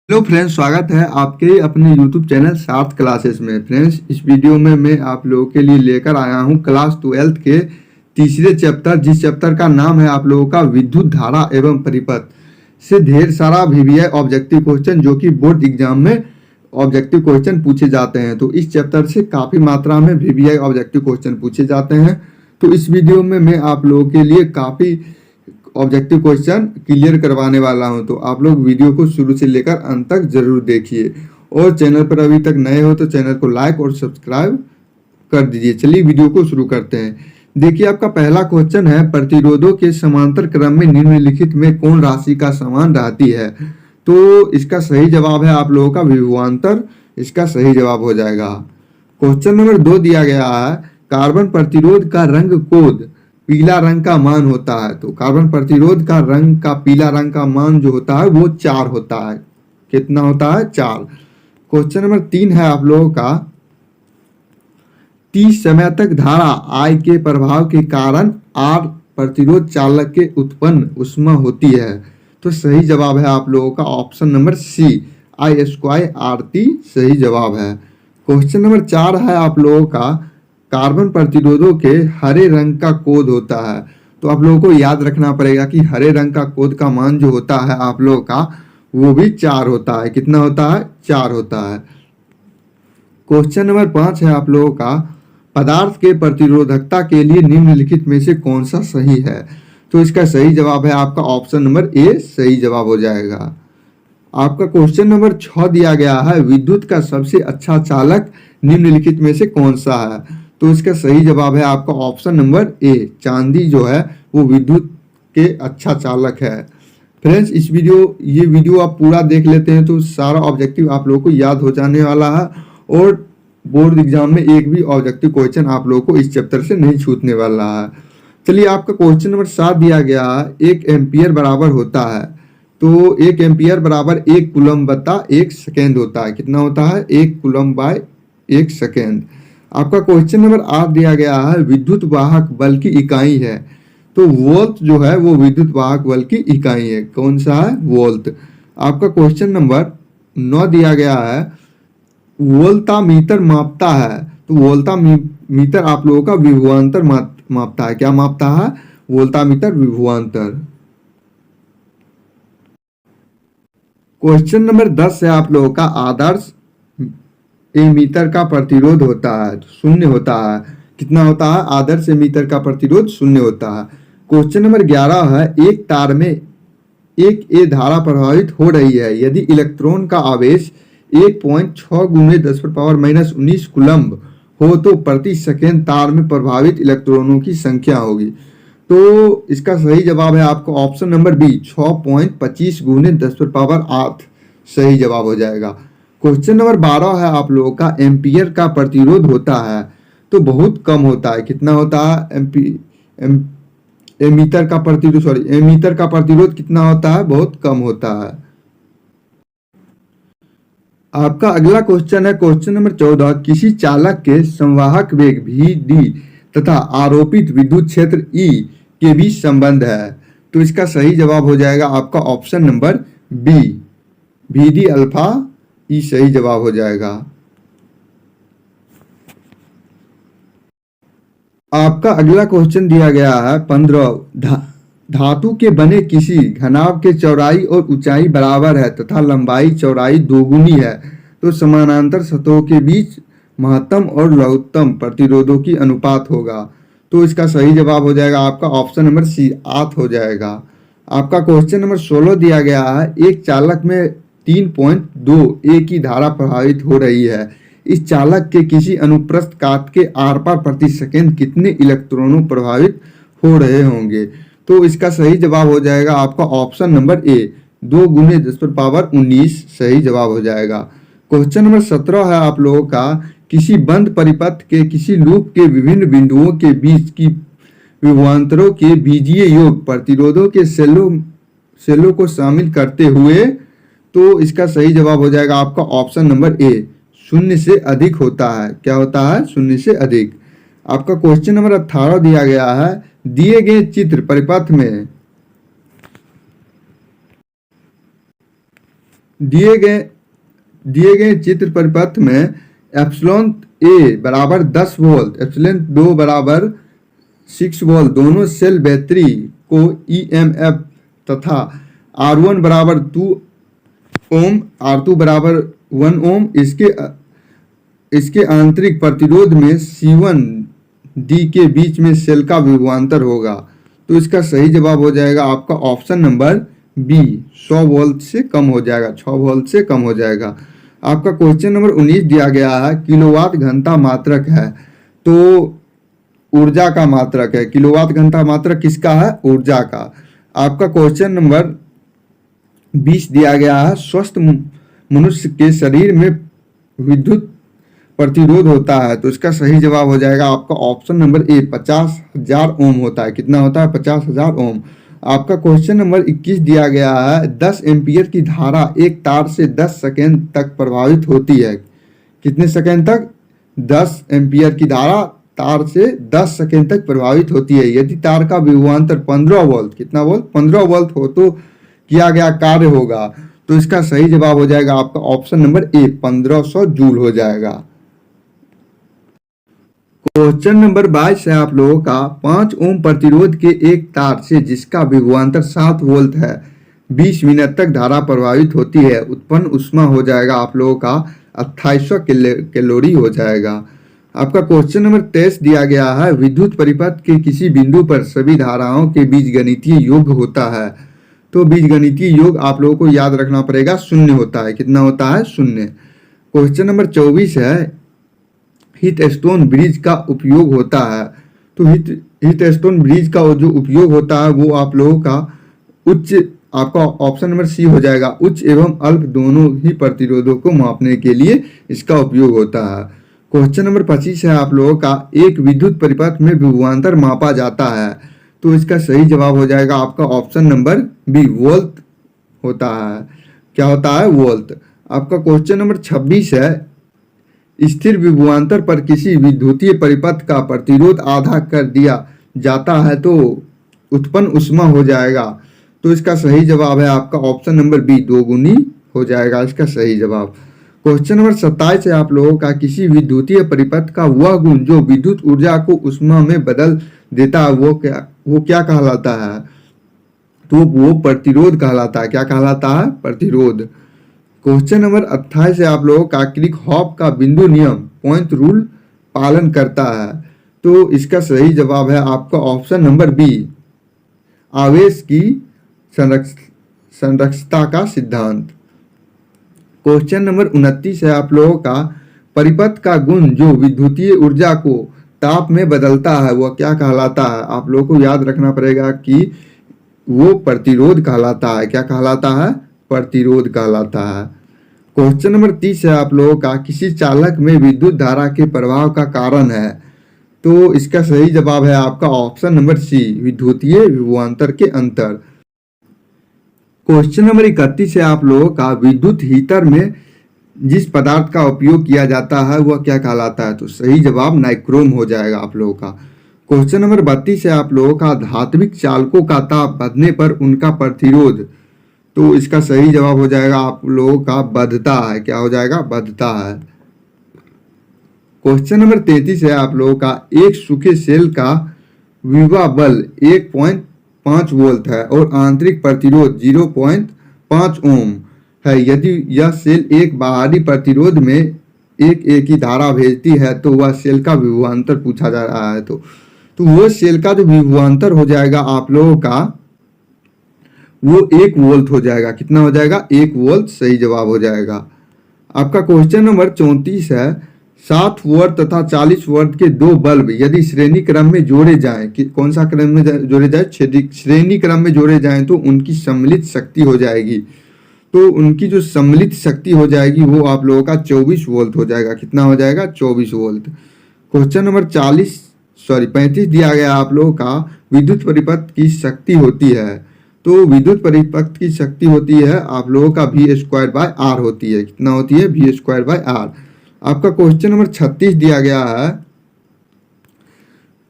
Hello friends, स्वागत है आपके अपने यूट्यूब चैनल सार्थ क्लासेस में। फ्रेंड्स, इस वीडियो में मैं आप लोगों के लिए लेकर आया हूं क्लास 12 के तीसरे चैप्टर, जिस चैप्टर का नाम है आप लोगों का विद्युत धारा एवं परिपथ से ढेर सारा वीवीआई ऑब्जेक्टिव क्वेश्चन जो कि बोर्ड एग्जाम में ऑब्जेक्टिव क्वेश्चन पूछे जाते हैं। तो इस चैप्टर से काफ़ी मात्रा में वीवीआई ऑब्जेक्टिव क्वेश्चन पूछे जाते हैं। तो इस वीडियो में मैं आप लोगों के लिए काफ़ी ऑब्जेक्टिव क्वेश्चन क्लियर करवाने वाला हूं। तो आप लोग वीडियो को शुरू से लेकर अंत तक जरूर देखिए, और चैनल पर अभी तक नए हो तो चैनल को लाइक और सब्सक्राइब कर दीजिए। चलिए वीडियो को शुरू करते हैं। देखिए, आपका पहला क्वेश्चन है, प्रतिरोधों के समांतर क्रम में निम्नलिखित में कौन राशि का समान रहती है? तो इसका सही जवाब है आप लोगों का विभवांतर, इसका सही जवाब हो जाएगा। क्वेश्चन नंबर 2 दिया गया है, कार्बन प्रतिरोध का रंग कोड पीला रंग का मान होता है। तो कार्बन प्रतिरोध का रंग का पीला रंग का मान जो होता है वो 4 होता है। कितना होता है? 4। क्वेश्चन नंबर 3 है आप लोगों का, T समय तक धारा I के प्रभाव के कारण R प्रतिरोध चालक के उत्पन्न ऊष्मा होती है। तो सही जवाब है आप लोगों का ऑप्शन नंबर सी, I² सही जवाब है। क्वेश्चन नंबर 4 है आप लोगों का, कार्बन प्रतिरोधों के हरे रंग का कोड होता है। तो आप लोगों को याद रखना पड़ेगा कि हरे रंग का कोड का मान जो होता है आप लोगों का वो भी 4 होता है। कितना होता है? 4 होता है। क्वेश्चन नंबर 5 है आप लोगों का, पदार्थ के प्रतिरोधकता के लिए निम्नलिखित में से कौन सा सही है? तो इसका सही जवाब है आपका ऑप्शन नंबर ए, सही जवाब हो जाएगा। आपका क्वेश्चन नंबर 6 दिया गया है, विद्युत का सबसे अच्छा चालक निम्नलिखित में से कौन सा है? तो इसका सही जवाब है आपका ऑप्शन नंबर ए, चांदी जो है वो विद्युत के अच्छा चालक है। फ्रेंड्स, ये वीडियो आप पूरा देख लेते हैं तो सारा ऑब्जेक्टिव आप लोगों को याद हो जाने वाला है, और बोर्ड एग्जाम में एक भी ऑब्जेक्टिव क्वेश्चन आप लोगों को इस चैप्टर से नहीं छूटने वाला है। चलिए, आपका क्वेश्चन नंबर 7 दिया गया है, 1 एम्पियर बराबर होता है। तो 1 एम्पियर बराबर 1 कूलम बटा 1 सेकेंड होता है। कितना होता है? 1 कूलम बाय 1 सेकेंड। आपका क्वेश्चन नंबर 8 दिया गया है, विद्युत वाहक बल की इकाई है। तो वोल्ट जो है वो विद्युत वाहक बल की इकाई है। कौन सा है? वोल्ट। आपका क्वेश्चन नंबर 9 दिया गया है, वोल्टामीटर मापता है। तो वोल्टामीटर आप लोगों का विभवांतर मापता है। क्या मापता है? वोल्टामीटर विभवांतर। क्वेश्चन नंबर 10 है आप लोगों का, आदर्श एमीटर का प्रतिरोध होता है, शून्य होता है। कितना होता है? आदर्श एमीटर का प्रतिरोध शून्य होता है। क्वेश्चन नंबर 11 है, एक तार में एक ए धारा प्रभावित हो रही है। यदि इलेक्ट्रॉन का आवेश 1.6 गुने 10⁻⁻19 कूलम्ब हो तो प्रति सेकेंड तार में प्रभावित इलेक्ट्रॉनों की संख्या होगी। तो इसका सही जवाब है आपका ऑप्शन नंबर बी, 6.25 गुने 10⁻8 सही जवाब हो जाएगा। क्वेश्चन नंबर 12 है आप लोगों का, एम्पियर का प्रतिरोध होता है तो बहुत कम होता है। कितना होता है? एमीटर का प्रतिरोध कितना होता है? बहुत कम होता है। आपका अगला क्वेश्चन है क्वेश्चन नंबर 14, किसी चालक के संवाहक वेग VD तथा आरोपित विद्युत क्षेत्र E के बीच संबंध है। तो इसका सही जवाब हो जाएगा आपका option number B, VD alpha E सही जवाब हो जाएगा। आपका अगला क्वेश्चन दिया गया है 15, धातु के बने किसी घनाभ के चौड़ाई और ऊंचाई बराबर है तथा लंबाई चौड़ाई दोगुनी है तो समानांतर सतहों के बीच महत्तम और लघुत्तम प्रतिरोधों की अनुपात होगा। तो इसका सही जवाब हो जाएगा आपका ऑप्शन नंबर सी, 8 हो जाएगा। आपका क्वेश्चन नंबर 16 दिया गया है, एक चालक में 3.2 ए की धारा प्रभावित हो रही है। इस चालक के किसी अनुप्रस्थ काट के आर पार प्रति सेकेंड कितने इलेक्ट्रॉनों प्रभावित हो रहे होंगे? तो इसका सही जवाब हो जाएगा आपका ऑप्शन नंबर ए, 2 गुने 10⁻19 सही जवाब हो जाएगा। क्वेश्चन नंबर 17 है आप लोगों का, किसी बंद परिपथ के किसी लूप के विभिन्न बिंदुओं के बीच की विभवांतरों के बीजीय योग प्रतिरोधों के सेलों को शामिल करते हुए। तो इसका सही जवाब हो जाएगा आपका ऑप्शन नंबर ए, 0 से अधिक होता है। क्या होता है? 0 से अधिक। आपका क्वेश्चन नंबर 18 दिया गया है, दिए गए चित्र परिपथ में दिए गए चित्र परिपथ में एप्सिलॉन ए बराबर 10 वोल्ट, एप्सिलॉन 2 बराबर 6 वोल्ट दोनों सेल बैटरी को ईएमएफ तथा R1 बराबर 2 ओम, R2 बराबर 1 ओम इसके आंतरिक प्रतिरोध में C1 D के बीच में सेल का विभवांतर होगा। तो इसका सही जवाब हो जाएगा आपका ऑप्शन नंबर बी, 100 वोल्ट से कम हो जाएगा, 6 वोल्ट से कम हो जाएगा। आपका क्वेश्चन नंबर 19 दिया गया है, किलोवाट घंटा मात्रक है तो ऊर्जा का मात्रक है। किलोवाट घंटा मात्रक किसका है? ऊर्जा का। आपका क्वेश्चन नंबर 20 दिया गया है, स्वस्थ मनुष्य के शरीर में विद्युत प्रतिरोध होता है तो इसका सही जवाब हो जाएगा आपका ऑप्शन नंबर ए, 50,000 ओम होता है। कितना होता है? 50,000 ओम। आपका क्वेश्चन नंबर 21 दिया गया है, 10 एम्पियर की धारा एक तार से 10 सेकेंड तक प्रवाहित होती है। कितने सेकेंड तक? 10 एम्पियर की धारा तार से 10 सेकेंड तक प्रभावित होती है। यदि तार का विभवांतर 15 वोल्ट, कितना वोल्ट? 15 वोल्ट हो तो किया गया कार्य होगा। तो इसका सही जवाब हो जाएगा आपका ऑप्शन नंबर ए, 1500 जूल हो जाएगा। क्वेश्चन नंबर 22 है आप लोगों का, 5 ओम प्रतिरोध के एक तार से जिसका विभवांतर 7 वोल्ट है 20 मिनट तक धारा प्रवाहित होती है, उत्पन्न ऊष्मा हो जाएगा आप लोगों का 2800 कैलोरी हो जाएगा। आपका क्वेश्चन नंबर 23 दिया गया है, विद्युत परिपथ के किसी बिंदु पर सभी धाराओं के बीजगणितीय योग होता है तो बीजगणितीय योग आप लोगों को याद रखना पड़ेगा, शून्य होता है। कितना होता है? शून्य। क्वेश्चन नंबर 24 है, हीट स्टोन ब्रिज का उपयोग होता है तो हीट स्टोन ब्रिज का जो उपयोग होता है वो आप लोगों का उच्च, आपका ऑप्शन नंबर सी हो जाएगा, उच्च एवं अल्प दोनों ही प्रतिरोधों को मापने के लिए इसका उपयोग होता है। क्वेश्चन नंबर 25 है आप लोगों का, एक विद्युत परिपथ में विभवांतर मापा जाता है तो इसका सही जवाब हो जाएगा आपका ऑप्शन नंबर बी, वोल्ट होता है। क्या होता है? वोल्ट। आपका क्वेश्चन नंबर 26 है, स्थिर विभवांतर पर किसी विद्युतीय परिपथ का प्रतिरोध आधा कर दिया जाता है तो उत्पन्न ऊष्मा हो जाएगा। तो इसका सही जवाब है आपका ऑप्शन नंबर बी, 2 गुनी हो जाएगा इसका सही जवाब। क्वेश्चन नंबर 27 है आप लोगों का, किसी विद्युतीय परिपथ का वह गुण जो विद्युत ऊर्जा को ऊष्मा में बदल देता है वो क्या कहलाता है? तो वो प्रतिरोध कहलाता है। क्या कहलाता है? प्रतिरोध। क्वेश्चन नंबर 28 है आप लोगों का, किरचॉफ का बिंदु नियम पॉइंट रूल पालन करता है तो इसका सही जवाब है आपका ऑप्शन नंबर बी, आवेश की संरक्षता का सिद्धांत। क्वेश्चन नंबर 29 है आप लोगों का, परिपथ का गुण जो विद्युतीय ऊर्जा को ताप में बदलता है वह क्या कहलाता है? आप लोगों को याद रखना पड़ेगा कि वो प्रतिरोध कहलाता है। क्या कहलाता है? प्रतिरोध कहलाता है। क्वेश्चन नंबर 30 है आप लोगों का, किसी चालक में विद्युत धारा के प्रवाह का कारण है तो इसका सही जवाब है आपका ऑप्शन नंबर सी, विद्युतीय विभवांतर के अंतर। क्वेश्चन नंबर 31 है आप लोगों का, विद्युत हीटर में जिस पदार्थ का उपयोग किया जाता है वह क्या कहलाता है? तो सही जवाब नाइक्रोम हो जाएगा आप लोगों का। क्वेश्चन नंबर 32 है आप लोगों का, धात्विक चालकों का ताप बढ़ने पर उनका प्रतिरोध तो इसका सही जवाब हो जाएगा आप लोगों का बढ़ता है। क्या हो जाएगा? बढ़ता है। क्वेश्चन नंबर 33 है आप लोगों का, एक सूखे सेल का विभव बल 1.5 वोल्ट है और आंतरिक प्रतिरोध 0.5 ओम है। यदि यह सेल एक बाहरी प्रतिरोध में एक ही धारा भेजती है तो वह सेल का विभवांतर पूछा जा रहा है। तो वो सेल का जो विभवांतर हो जाएगा आप लोगों का वो 1 वोल्ट हो जाएगा। कितना हो जाएगा? 1 वोल्ट सही जवाब हो जाएगा। आपका क्वेश्चन नंबर 34 है, 7 वोल्ट तथा 40 वोल्ट के दो बल्ब यदि श्रेणी क्रम में जोड़े जाएं, कौन सा क्रम में जोड़े जाए? श्रेणी क्रम में जोड़े जाएं तो उनकी सम्मिलित शक्ति हो जाएगी। तो उनकी जो सम्मिलित शक्ति हो जाएगी वो आप लोगों का 24 वोल्ट हो जाएगा। कितना हो जाएगा? 24 वोल्ट। क्वेश्चन नंबर 35 दिया गया आप लोगों का, विद्युत परिपथ की शक्ति होती है तो विद्युत परिपथ की शक्ति होती है आप लोगों का V²/R होती है। कितना होती है? V²/R। आपका क्वेश्चन नंबर 36 दिया गया है,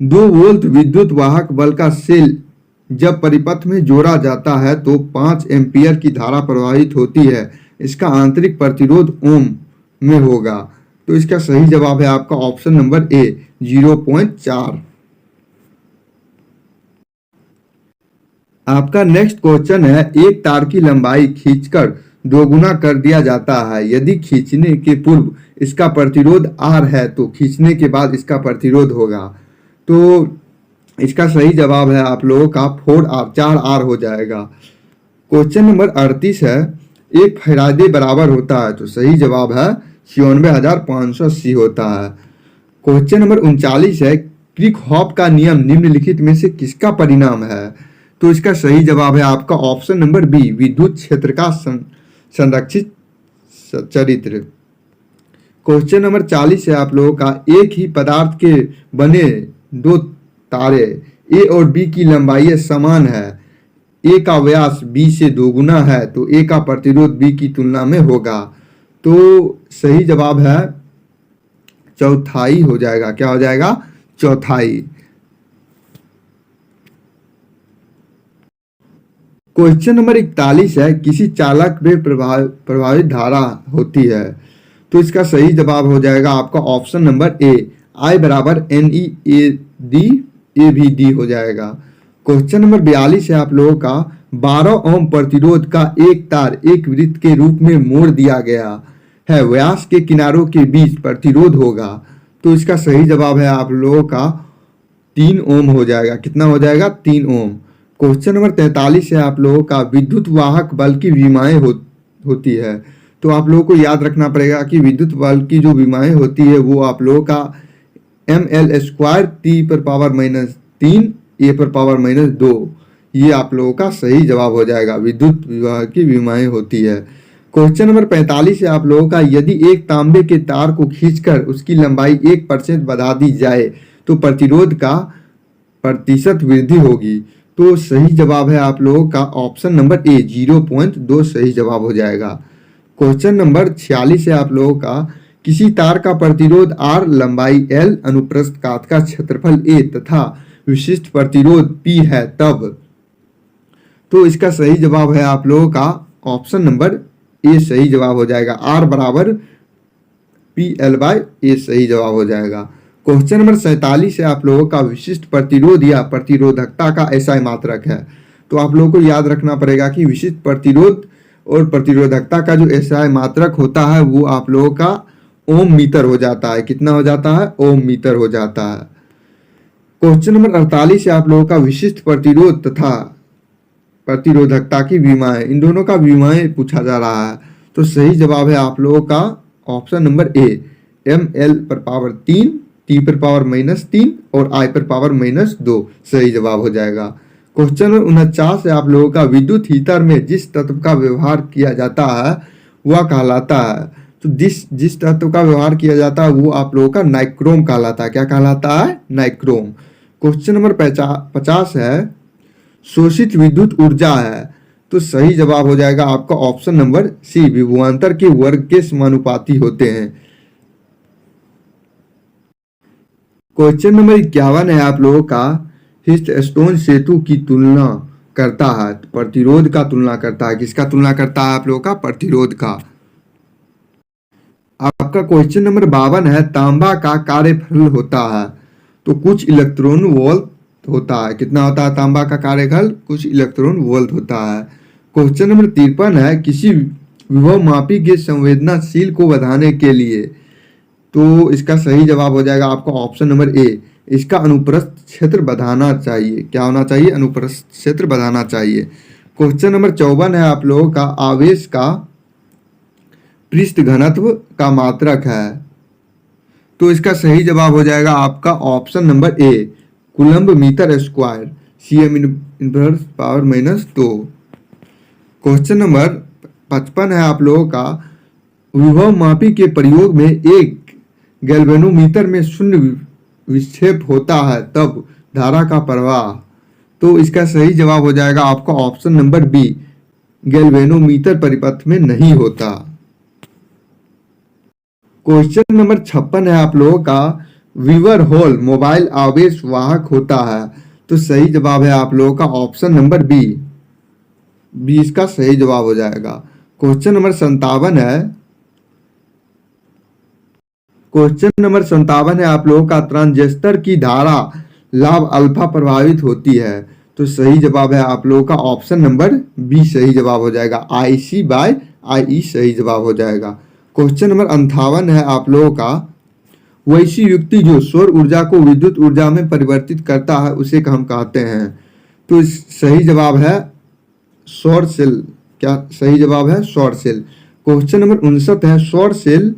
2 वोल्ट विद्युत वाहक बल का सेल जब परिपथ में जोड़ा जाता है तो 5 एम्पियर की धारा प्रवाहित होती है। इसका आंतरिक प्रतिरोध ओम में होगा। तो इसका सही जवाब है आपका ऑप्शन नंबर ए 0.4। आपका नेक्स्ट क्वेश्चन है, एक तार की लंबाई खींचकर दोगुना कर दिया जाता है, यदि खींचने के पूर्व इसका प्रतिरोध R है तो खींचने के बाद इसका प्रतिरोध होगा। तो इसका सही जवाब है आप लोगों का 4R 4R हो जाएगा। क्वेश्चन नंबर 38 है, एक फैराडे बराबर होता है, तो सही जवाब है 96,580 होता है। क्वेश्चन नंबर 39 है, किरचॉफ का नियम निम्नलिखित में से किसका परिणाम है? तो इसका सही जवाब है आपका ऑप्शन नंबर बी विद्युत क्षेत्र का संरक्षित चरित्र। क्वेश्चन नंबर 40 है आप लोगों का, एक ही पदार्थ के बने दो तारे ए और बी की लंबाई समान है, ए का व्यास बी से दोगुना है, तो ए का प्रतिरोध बी की तुलना में होगा। तो सही जवाब है चौथाई हो जाएगा। क्या हो जाएगा? चौथाई। क्वेश्चन नंबर 41 है, किसी चालक में प्रभावित धारा होती है, तो इसका सही जवाब हो जाएगा आपका ऑप्शन नंबर ए I बराबर NeAD AVD हो जाएगा। क्वेश्चन नंबर 42 है आप लोगों का, 12 ओम प्रतिरोध का एक तार एक वृत्त के रूप में मोड़ दिया गया है, व्यास के किनारों के बीच प्रतिरोध होगा। तो इसका सही जवाब है आप लोगों का 3 ओम हो जाएगा। कितना हो जाएगा? 3 ओम। क्वेश्चन नंबर 43 है आप लोगों का, विद्युत वाहक बल की विमाएं होती है, तो आप लोगों को याद रखना पड़ेगा कि विद्युत बल की जो विमाएं होती है वो आप लोगों का ml² T⁻³ A⁻², ये आप लोगों का सही जवाब हो जाएगा। विद्युत विवाह की विमाएं होती है। क्वेश्चन नंबर 45 है आप लोगों का, यदि एक तांबे के तार को खींचकर उसकी लंबाई 1% बढ़ा दी जाए तो प्रतिरोध का प्रतिशत वृद्धि होगी। तो सही जवाब है आप लोगों का ऑप्शन नंबर ए 0.2 सही जवाब हो जाएगा। क्वेश्चन नंबर 46 है आप लोगों का, किसी तार का प्रतिरोध R, लंबाई L, अनुप्रस्थ काट का क्षेत्रफल A तथा विशिष्ट प्रतिरोध P है तब। तो इसका सही जवाब है आप लोगों का ऑप्शन नंबर ए सही जवाब हो जाएगा। R बराबर PL/A सही जवाब हो जाएगा। क्वेश्चन नंबर 47 है आप लोगों का, विशिष्ट प्रतिरोध या प्रतिरोधकता का SI मात्रक है, तो आप लोगों को याद रखना पड़ेगा कि विशिष्ट प्रतिरोध और प्रतिरोधकता का जो SI मात्रक होता है वो आप लोगों का ओम मीटर हो जाता है। कितना हो जाता है? ओम मीटर हो जाता है। क्वेश्चन नंबर 48 है आप लोगों का, विशिष्ट प्रतिरोध तथा प्रतिरोधकता की विमाएं, इन दोनों का विमाएं पूछा जा रहा है, तो सही जवाब है आप लोगों का ऑप्शन नंबर ए ml/3 T⁻³ और I⁻², सही जवाब हो जाएगा। क्वेश्चन नंबर 49 है आप लोगों का, विद्युत हीटर में जिस तत्व का व्यवहार किया जाता है वह कहलाता है, तो जिस तत्व का व्यवहार किया जाता है वो आप लोगों का नाइक्रोम कहलाता है। क्या कहलाता है? नाइक्रोम। क्वेश्चन नंबर 50 है, शोषित विद्युत ऊर्जा है, तो सही जवाब हो जाएगा आपका ऑप्शन नंबर सी विभवांतर के वर्ग के समानुपाती होते हैं। क्वेश्चन नंबर 51 है आप लोगों का, हीथस्टोन सेतु की तुलना करता है, प्रतिरोध का तुलना करता है। किसका तुलना करता है? आप लोगों का प्रतिरोध का। आपका क्वेश्चन नंबर 52 है, तांबा का कार्यफल होता है, तो कुछ इलेक्ट्रॉन वोल्ट होता है। कितना होता है तांबा का कार्यफल? कुछ इलेक्ट्रॉन वोल्ट होता है। क्वेश्चन नंबर 53 है, किसी विभव मापी के संवेदनशील को बढ़ाने के लिए, तो इसका सही जवाब हो जाएगा आपका ऑप्शन नंबर ए, इसका अनुप्रस्थ क्षेत्र बढ़ाना चाहिए। क्या होना चाहिए? अनुप्रस्थ क्षेत्र बढ़ाना चाहिए। क्वेश्चन नंबर 54 है आप लोगों का, आवेश का पृष्ठ घनत्व का मात्रक है, तो इसका सही जवाब हो जाएगा आपका option number A coulomb metre square Cm⁻²। Question number 55 है आप लोगों का, विभव मापी के प्रयोग में एक गैल्वेनोमीटर में शून्य विक्षेप होता है तब धारा का प्रवाह, तो इसका सही जवाब हो जाएगा आपका ऑप्शन नंबर बी गैल्वेनोमीटर परिपथ में नहीं होता। क्वेश्चन नंबर 56 है आप लोगों का, वीवर होल मोबाइल आवेश वाहक होता है, तो सही जवाब है आप लोगों का ऑप्शन नंबर बी इसका सही जवाब हो जाएगा। क्वेश्चन नंबर 57 है। क्वेश्चन नंबर 57 है आप लोगों का, ट्रांजिस्टर की धारा लाभ अल्फा प्रभावित होती है। तो सही जवाब है आप लोगों का ऑप्शन नंबर बी सही जवाब हो जाएगा। IC बाय IE सही जवाब हो जाएगा। क्वेश्चन नंबर 58 है आप लोगों का, वैसी युक्ति जो सौर ऊर्जा को विद्युत ऊर्जा में परिवर्तित करता है उसे हम कहते हैं। तो सही जवाब है सौर सेल। क्या सही जवाब है? सौर सेल। क्वेश्चन नंबर 59 है, सौर सेल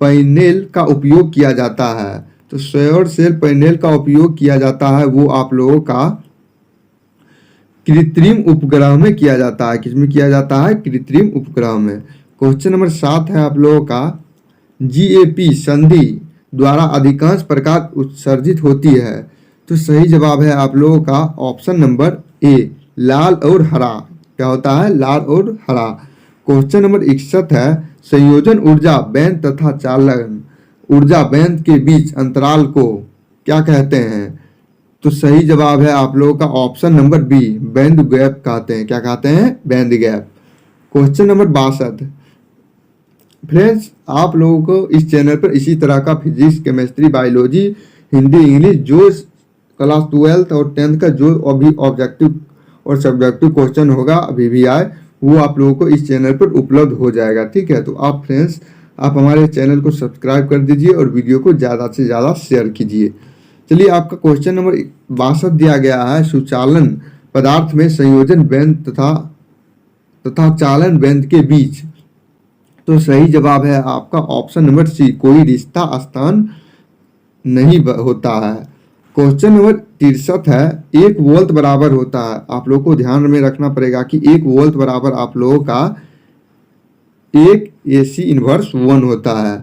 पैनल का उपयोग किया जाता है। तो सौर सेल पैनल का उपयोग किया जाता है वो आप लोगों का कृत्रिम उपग्रह में किया जाता है। किसमें किया जाता है? कृत्रिम उपग्रह में। क्वेश्चन नंबर 7 है आप लोगों का, GAP संधि द्वारा अधिकांश प्रकाश उत्सर्जित होती है। तो सही जवाब है आप लोगों का ऑप्शन नंबर ए, लाल और हरा। क्या होता है? लाल और हरा। क्वेश्चन नंबर 61 है, संयोजन ऊर्जा बैंड तथा चालन ऊर्जा बैंड के बीच अंतराल को क्या कहते हैं? तो सही जवाब है आप लोगों का option number B, band gap कहते हैं। क्या कहते हैं? Band gap. Question number 62, friends आप लोगों को इस चैनल पर इसी तरह का physics, chemistry, biology, Hindi, English जो क्लास 12 और 10 का जो अभी ऑब्जेक्टिव और सब्जेक्टिव क्वेश्चन होगा अभी भी आए, वो आप लोगों को इस चैनल पर उपलब्ध हो जाएगा। ठीक है, तो आप फ्रेंड्स आप हमारे चैनल को सब्सक्राइब कर दीजिए और वीडियो को ज़्यादा से ज़्यादा शेयर कीजिए। चलिए, आपका क्वेश्चन नंबर 62 दिया गया है, सुचालन पदार्थ में संयोजन बैंड तथा चालन बैंड के बीच। तो सही जवाब है आपका ऑप्शन नंबर सी, कोई रिश्ता स्थान नहीं होता है। क्वेश्चन नंबर 63 है, 1 वोल्ट बराबर होता है। आप लोगों को ध्यान में रखना पड़ेगा कि 1 वोल्ट बराबर आप लोगों का 1 AC इनवर्स 1 होता है।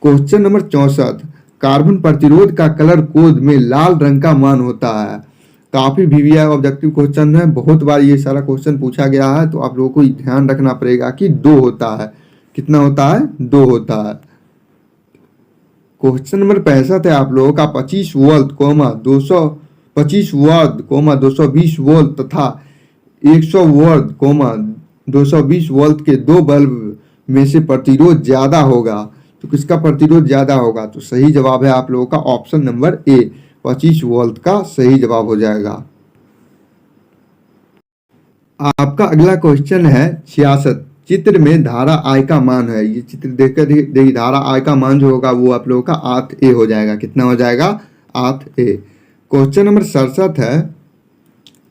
क्वेश्चन नंबर 64, कार्बन प्रतिरोध का कलर कोड में लाल रंग का मान होता है। काफी VVI ऑब्जेक्टिव क्वेश्चन है, बहुत बार ये सारा क्वेश्चन पूछा गया है, तो आप लोगों को ध्यान रखना पड़ेगा कि 2 होता है। कितना होता है? 2 होता है। क्वेश्चन नंबर 65 है आप लोगों का, 25 वोल्ट 220 वोल्ट तथा 100 वोल्ट 220 वोल्ट के दो बल्ब में से प्रतिरोध ज्यादा होगा। तो किसका प्रतिरोध ज्यादा होगा? तो सही जवाब है आप लोगों का ऑप्शन नंबर ए, 25 वोल्ट का सही जवाब हो जाएगा। आपका अगला क्वेश्चन है 66, चित्र में धारा I का मान है। ये चित्र देखकर देखिए, धारा I का मान जो होगा वो आप लोगों का 8A हो जाएगा। कितना हो जाएगा? 8A। क्वेश्चन नंबर 67 है,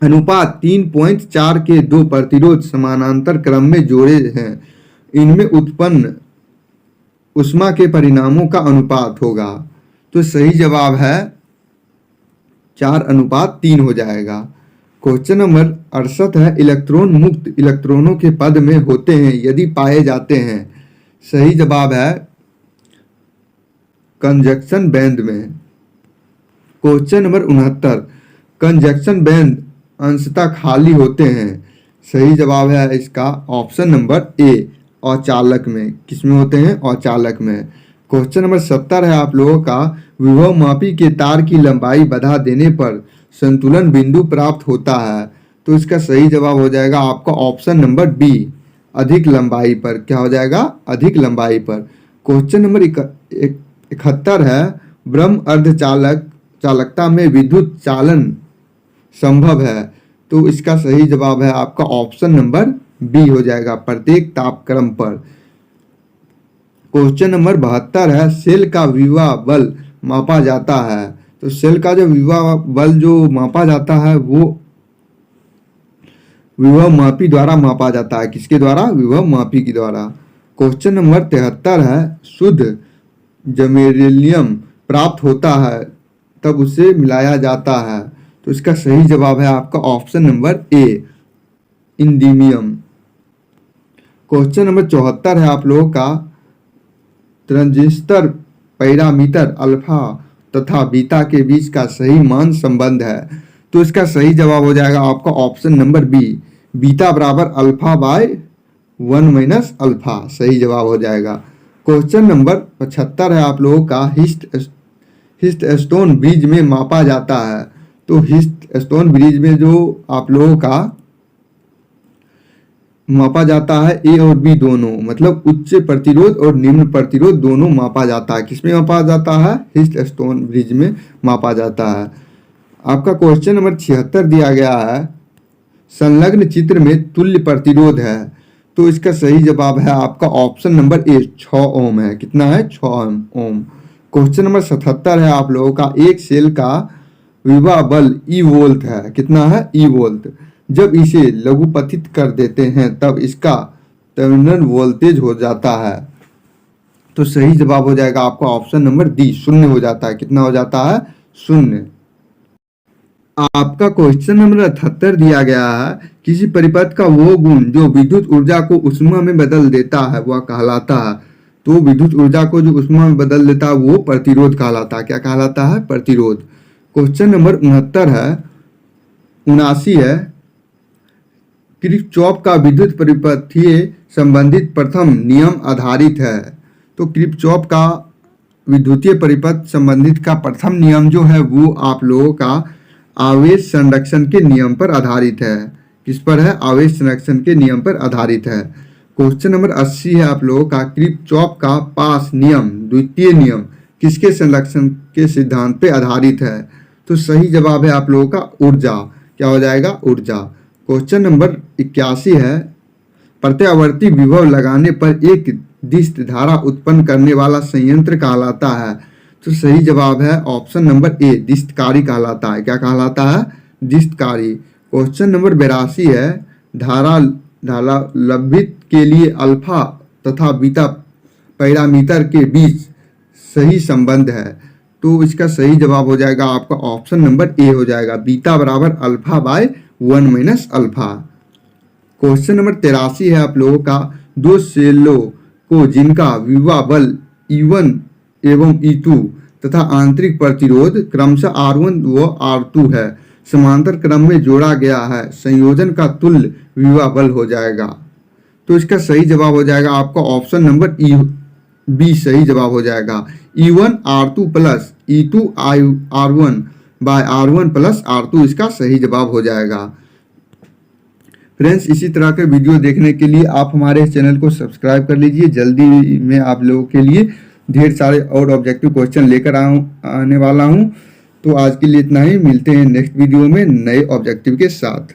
अनुपात 3.4 के 2 प्रतिरोध समानांतर क्रम में जोड़े हैं, इनमें उत्पन्न उष्मा के परिणामों का अनुपात होगा। तो सही जवाब है 4:3 हो जाएगा। क्वेश्चन नंबर 68 है, इलेक्ट्रॉन मुक्त इलेक्ट्रॉनों के पद में होते हैं यदि पाए जाते हैं। सही जवाब है कंजक्शन बैंड में। क्वेश्चन नंबर 69, कंजक्शन बैंड अंशतः खाली होते हैं। सही जवाब है इसका ऑप्शन नंबर ए, अचालक में। किसमें होते हैं? अचालक में। क्वेश्चन नंबर 70 है आप लोगों का, विभव मापी के तार की लंबाई बढ़ा देने पर संतुलन बिंदु प्राप्त होता है। तो इसका सही जवाब हो जाएगा आपका ऑप्शन नंबर बी, अधिक लंबाई पर। क्या हो जाएगा? अधिक लंबाई पर। क्वेश्चन नंबर 71 है, ब्रह्म चालकता में विद्युत चालन संभव है। तो इसका सही जवाब है आपका ऑप्शन नंबर बी हो जाएगा, प्रत्येक तापक्रम पर। क्वेश्चन नंबर 72 है, सेल का विभव बल मापा जाता है। तो सेल का जो विभव बल जो मापा जाता है वो विभव मापी द्वारा मापा जाता है। किसके द्वारा? विभव मापी के द्वारा। क्वेश्चन नंबर 73 है, शुद्ध जर्मेनियम प्राप्त होता है तब उसे मिलाया जाता है। तो इसका सही जवाब है आपका ऑप्शन नंबर ए, इंडियम। क्वेश्चन नंबर 74 है आप लोगों का, ट्रांजिस्टर पैरामीटर अल्फा तथा बीटा के बीच का सही मान संबंध है। तो इसका सही जवाब हो जाएगा आपका ऑप्शन नंबर बी, बीटा बराबर अल्फा बाय 1 माइनस अल्फा। सही जवाब हो जाएगा। क्वेश्चन नंबर 75 है आप लोगों का, हिस्ट स्टोन ब्रिज में मापा जाता है। तो हिस्ट स्टोन ब्रिज में जो आप लोगों का मापा जाता है ए और बी दोनों, मतलब उच्च प्रतिरोध और निम्न प्रतिरोध दोनों मापा जाता है। किसमें मापा जाता है? हीस्टस्टोन ब्रिज में मापा जाता है। आपका क्वेश्चन नंबर 76 दिया गया है, संलग्न चित्र में तुल्य प्रतिरोध है, तो इसका सही जवाब है आपका ऑप्शन नंबर ए 6 ओम है। कितना है? 6 ओम। क्वेश्चन नंबर 77 है आप लोगों का, एक सेल का विभव बल ई वोल्ट है। कितना है? ई वोल्ट। जब इसे लघुपथित कर देते हैं तब इसका टर्मिनल वोल्टेज हो जाता है, तो सही जवाब हो जाएगा आपका ऑप्शन नंबर डी, 0 हो जाता है। कितना हो जाता है? 0। आपका क्वेश्चन नंबर 78 दिया गया है, किसी परिपथ का वो गुण जो विद्युत ऊर्जा को ऊष्मा में बदल देता है वह कहलाता है। तो विद्युत ऊर्जा को जो ऊष्मा में बदल देता है वो प्रतिरोध कहलाता है। क्या कहलाता है? प्रतिरोध। क्वेश्चन नंबर 79 है, किरचॉफ का विद्युत परिपथीय संबंधित प्रथम नियम आधारित है। तो किरचॉफ का विद्युतीय परिपथ संबंधित का प्रथम नियम जो है वो आप लोगों का आवेश संरक्षण के नियम पर आधारित है। किस पर है? आवेश संरक्षण के नियम पर आधारित है। क्वेश्चन नंबर 80 है आप लोगों का, किरचॉफ का पास नियम द्वितीय नियम किसके संरक्षण के सिद्धांत पे आधारित है? तो सही जवाब है आप लोगों का ऊर्जा। क्या हो जाएगा? ऊर्जा। क्वेश्चन नंबर 81 है, प्रत्यावर्ती विभव लगाने पर एक दिष्ट धारा उत्पन्न करने वाला संयंत्र कहलाता है। तो सही जवाब है ऑप्शन नंबर ए, दिष्टकारी कहलाता है। क्या कहलाता है? दिष्टकारी। क्वेश्चन नंबर 82 है, धारा लंबित के लिए अल्फा तथा बीटा पैरामीटर के बीच सही संबंध है। तो इसका सही जवाब हो जाएगा आपका ऑप्शन नंबर ए हो जाएगा, बीटा बराबर alpha by 1 minus alpha. Question number 83 है आप लोगों का, दो सेलों को जिनका विभव बल E1 एवं E2 तथा आंतरिक प्रतिरोध क्रमशः R1 व R2 है, समांतर क्रम में जोड़ा गया है, संयोजन का तुल्य विभव बल हो जाएगा। तो इसका सही जवाब हो जाएगा आपका ऑप्शन नंबर बी सही जवाब हो जाएगा, E1 R2 plus E2 R1 bye R1 plus R2 इसका सही जवाब हो जाएगा। फ्रेंड्स, इसी तरह के वीडियो देखने के लिए आप हमारे चैनल को सब्सक्राइब कर लीजिए। जल्दी मैं आप लोगों के लिए ढेर सारे और ऑब्जेक्टिव क्वेश्चन लेकर आने वाला हूं। तो आज के लिए इतना ही, मिलते हैं नेक्स्ट वीडियो में नए ऑब्जेक्टिव के साथ।